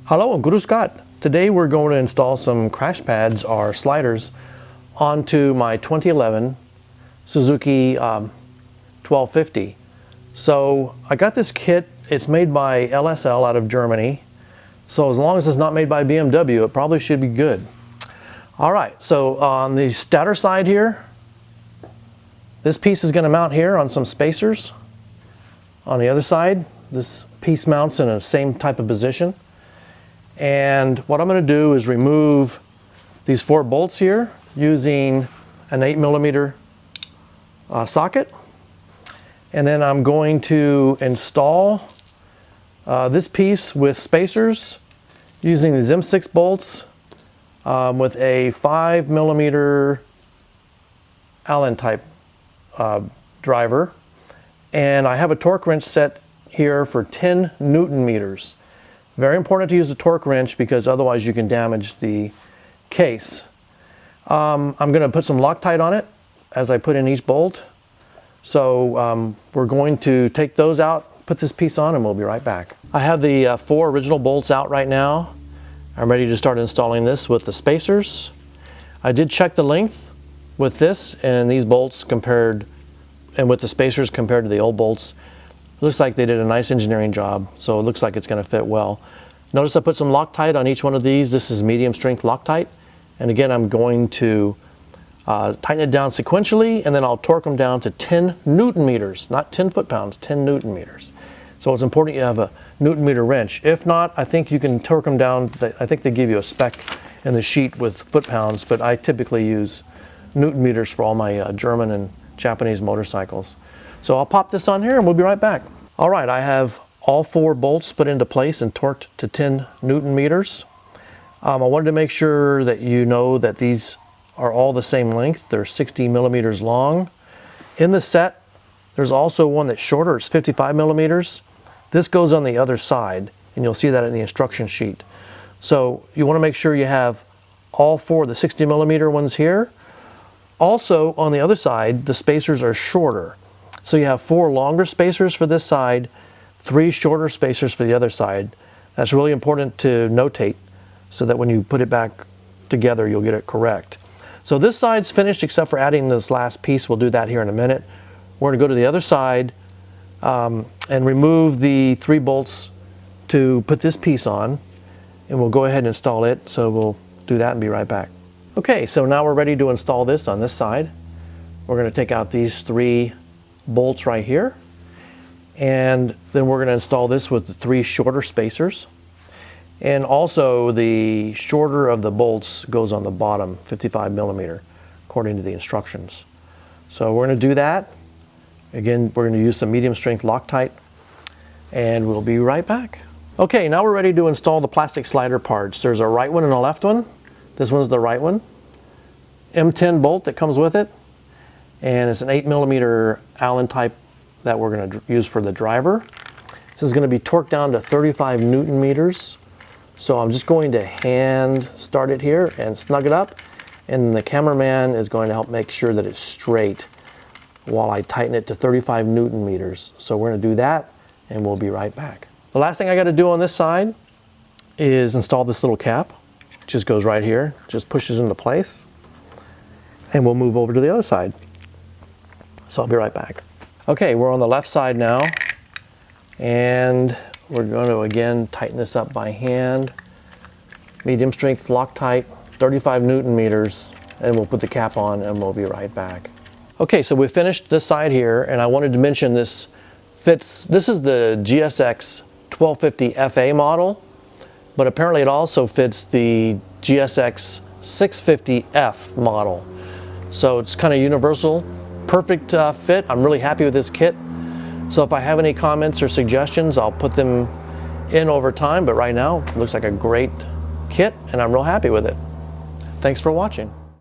Hello, I'm Guru Scott. Today we're going to install some crash pads or sliders onto my 2011 Suzuki 1250. So I got this kit. It's made by LSL out of Germany. So as long as it's not made by BMW, it probably should be good. All right, so on the starter side here, this piece is going to mount here on some spacers. On the other side, this piece mounts in the same type of position. And what I'm going to do is remove these 4 bolts here using an 8mm socket. And then I'm going to install this piece with spacers using these M6 bolts with a 5mm Allen type driver. And I have a torque wrench set here for 10 Newton meters. Very important to use a torque wrench because otherwise you can damage the case. I'm going to put some Loctite on it as I put in each bolt. So we're going to take those out, put this piece on, and we'll be right back. I have the 4 original bolts out right now. I'm ready to start installing this with the spacers. I did check the length with this and these bolts compared, and with the spacers compared to the old bolts. It looks like they did a nice engineering job, so it looks like it's going to fit well. Notice I put some Loctite on each one of these. This is medium strength Loctite. And again, I'm going to tighten it down sequentially, and then I'll torque them down to 10 Newton meters, not 10 foot-pounds, 10 Newton meters. So it's important you have a Newton meter wrench. If not, I think you can torque them down. I think they give you a spec in the sheet with foot-pounds, but I typically use Newton meters for all my German and Japanese motorcycles. So I'll pop this on here and we'll be right back. All right, I have all 4 bolts put into place and torqued to 10 Newton meters. I wanted to make sure that you know that these are all the same length. They're 60 millimeters long. In the set, there's also one that's shorter. It's 55 millimeters. This goes on the other side, and you'll see that in the instruction sheet. So you want to make sure you have all 4 of the 60 millimeter ones here. Also, on the other side, the spacers are shorter. So you have 4 longer spacers for this side, 3 shorter spacers for the other side. That's really important to notate so that when you put it back together, you'll get it correct. So this side's finished except for adding this last piece. We'll do that here in a minute. We're going to go to the other side and remove the 3 bolts to put this piece on. And we'll go ahead and install it. So we'll do that and be right back. Okay, so now we're ready to install this on this side. We're going to take out these 3 bolts right here, and then we're going to install this with the 3 shorter spacers. And also the shorter of the bolts goes on the bottom, 55 millimeter, according to the instructions. So we're going to do that. Again, we're going to use some medium strength Loctite, and we'll be right back. Okay, now we're ready to install the plastic slider parts. There's a right one and a left one. This one's the right one. M10 bolt that comes with it. And it's an 8mm Allen type that we're going to use for the driver. This is going to be torqued down to 35 Newton meters. So I'm just going to hand start it here and snug it up. And the cameraman is going to help make sure that it's straight while I tighten it to 35 Newton meters. So we're going to do that and we'll be right back. The last thing I got to do on this side is install this little cap. It just goes right here, just pushes into place. And we'll move over to the other side. So I'll be right back. Okay, we're on the left side now, and we're going to again tighten this up by hand. Medium strength Loctite, 35 Newton meters, and we'll put the cap on and we'll be right back. Okay, so we finished this side here, and I wanted to mention this fits, this is the GSX1250FA model, but apparently it also fits the GSX1250F model. So it's kind of universal. Perfect fit. I'm really happy with this kit. So if I have any comments or suggestions, I'll put them in over time. But right now, it looks like a great kit, and I'm real happy with it. Thanks for watching.